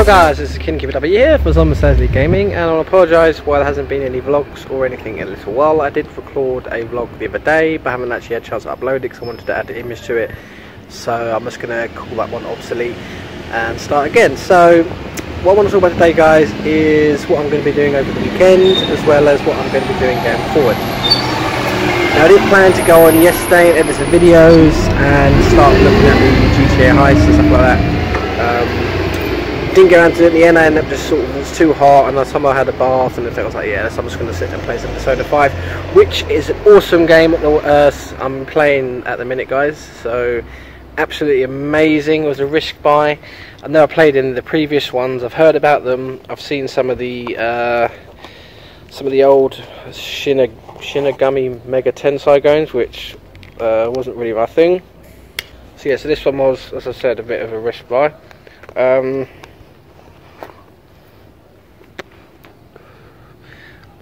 Hello guys, this is KingKeeperW here for Zombie Sansley Gaming, and I apologise why there hasn't been any vlogs or anything in a little while. I did record a vlog the other day, but I haven't actually had a chance to upload it because I wanted to add the image to it. So I'm just going to call that one obsolete and start again. So what I want to talk about today, guys, is what I'm going to be doing over the weekend, as well as what I'm going to be doing going forward. Now I did plan to go on yesterday and edit some videos and start looking at the GTA heists and stuff like that. Didn't get around to it in the end. I ended up just sort of, it was too hot, and I somehow had a bath, and I was like, yeah, so I'm just going to sit and play some Persona 5, which is an awesome game that I'm playing at the minute, guys. So absolutely amazing. It was a risk buy. I've never played any of the previous ones. I've heard about them. I've seen some of the old Shinigami Mega Tensei games, which wasn't really my thing. So yeah, so this one was, as I said, a bit of a risk buy.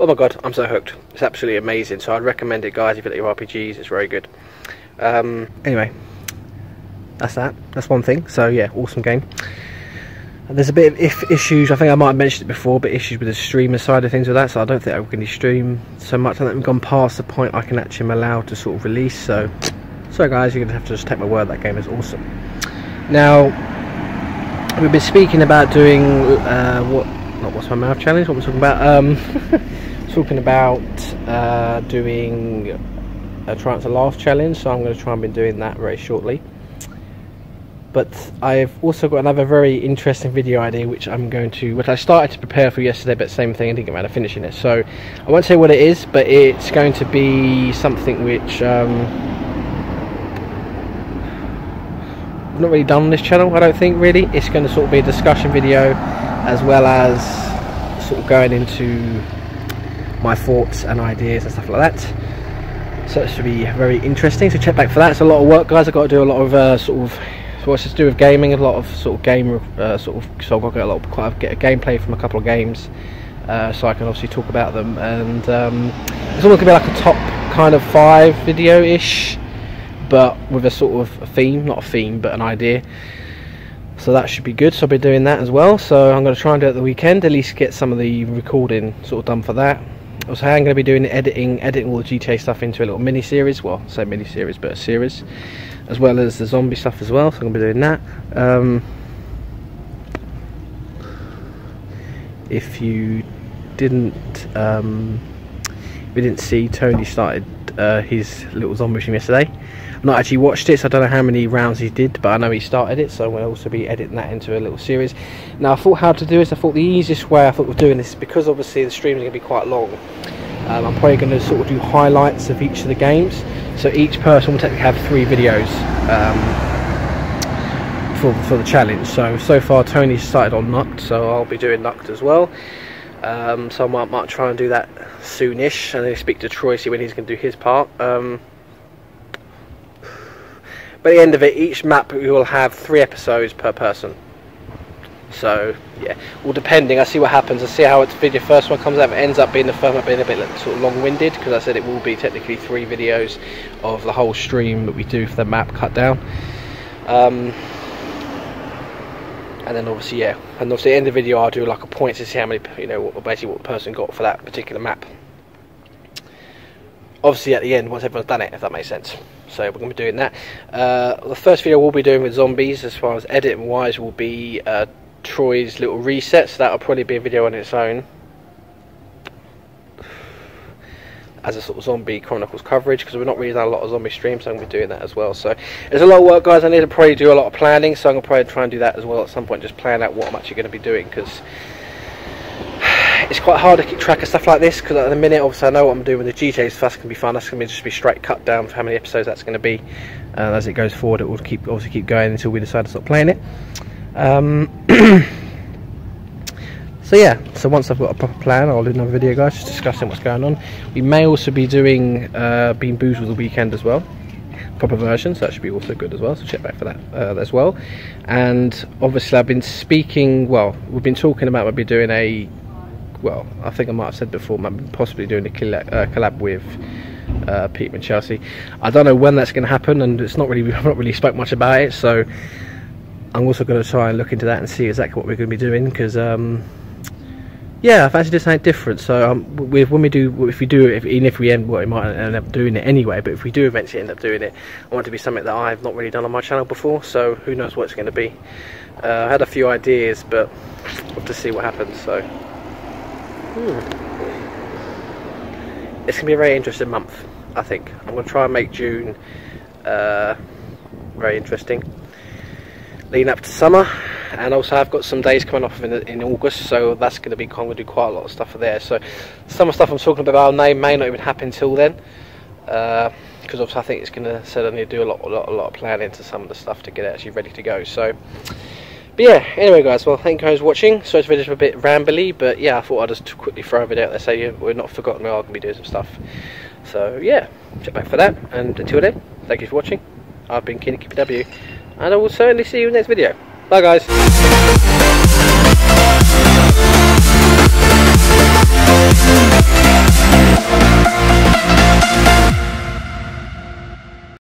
Oh my god, I'm so hooked. It's absolutely amazing. So I'd recommend it, guys, if you like your RPGs. It's very good. Anyway, that's that. That's one thing. So yeah, awesome game. And there's a bit of issues. I think I might have mentioned it before, but issues with the streamer side of things with that. So I don't think I'm going to stream so much. I think we've gone past the point I can actually am allowed to sort of release. So guys, you're going to have to just take my word. That game is awesome. Now, we've been speaking about doing what's my mouth challenge. What we're talking about. Talking about doing a try not to laugh challenge, so I'm going to try and be doing that very shortly. But I've also got another very interesting video idea which I started to prepare for yesterday, but same thing, I didn't get around to finishing it. So I won't say what it is, but it's going to be something which I've not really done on this channel, I don't think, really. It's going to sort of be a discussion video, as well as sort of going into my thoughts and ideas and stuff like that. So it should be very interesting, so check back for that. It's a lot of work, guys. I've got to do a lot of sort of what's to do with gaming, a lot of sort of game so I've got to get a gameplay from a couple of games, so I can obviously talk about them. And it's almost gonna be like a top kind of 5 video-ish, but with a sort of a theme, not a theme, but an idea. So that should be good. So I'll be doing that as well. So I'm going to try and do it at the weekend, at least get some of the recording sort of done for that. Also, I'm going to be doing editing all the GTA stuff into a little mini series. Well, I say mini series, but a series, as well as the zombie stuff as well. So I'm going to be doing that. If you didn't see, Tony started his little zombie stream yesterday. I've not actually watched it, so I don't know how many rounds he did, but I know he started it, so I'm going to also be editing that into a little series. Now, I thought how to do this. I thought the easiest way I thought of doing this, because obviously the streams are going to be quite long, I'm probably going to sort of do highlights of each of the games. So each person will technically have 3 videos for the challenge. So far Tony's started on Nukt, so I'll be doing Nukt as well. So I might try and do that soonish, and then speak to Troy, see when he's going to do his part. But at the end of it, each map we will have 3 episodes per person. So yeah, well, depending, I see what happens. I see how the first one comes out. If it ends up being the first one being a bit sort of long-winded, because I said it will be technically 3 videos of the whole stream that we do for the map cut down. And then obviously, yeah, and obviously at the end of the video I'll do like a point to see how many, basically what the person got for that particular map. Obviously at the end, once everyone's done it, if that makes sense. So we're going to be doing that. The first video we'll be doing with zombies, as far as editing wise, will be Troy's little reset. So that'll probably be a video on its own, as a sort of zombie chronicles coverage, because we're not really done a lot of zombie streams, so I'm going to be doing that as well. So there's a lot of work, guys. I need to probably do a lot of planning, so I'm going to probably try and do that as well at some point, just plan out what I'm actually going to be doing, because it's quite hard to keep track of stuff like this, because at the minute, obviously, I know what I'm doing with the GTA stuff. That's going to be fun. That's going to just be straight cut down for how many episodes that's going to be. As it goes forward, it will obviously keep going until we decide to stop playing it. So yeah, so once I've got a proper plan, I'll do another video, guys, just discussing what's going on. We may also be doing Bean Boozled the weekend as well, proper version, so that should be also good as well, so check back for that as well. And obviously I've been speaking, well, we've been talking about maybe doing a, well, I think I might have said before, maybe possibly doing a collab with Peter and Chelsea. I don't know when that's going to happen, and it's not really, I've not really spoke much about it, so I'm also going to try and look into that and see exactly what we're going to be doing, because yeah, I fancy doing something different. So when we do, even if we end, well, we might end up doing it anyway, but if we do eventually end up doing it, I want it to be something that I've not really done on my channel before, so who knows what it's going to be. I had a few ideas, but we'll have to see what happens. So it's going to be a very interesting month, I think. I'm going to try and make June very interesting, leading up to summer. And also I've got some days coming off in August, so that's going to be, I'm going to do quite a lot of stuff there. So some of the stuff I'm talking about may not even happen till then, because obviously I think it's going to suddenly do a lot of planning to some of the stuff to get it actually ready to go. So, but yeah, anyway guys, well, thank you guys for watching. Sorry if it's a bit rambly, but yeah, I thought I'd just quickly throw a video out there, so we're not forgotten we are going to be doing some stuff. So yeah, check back for that, and until then, thank you for watching. I've been KeenyKeeperW, and I will certainly see you in the next video. Bye guys.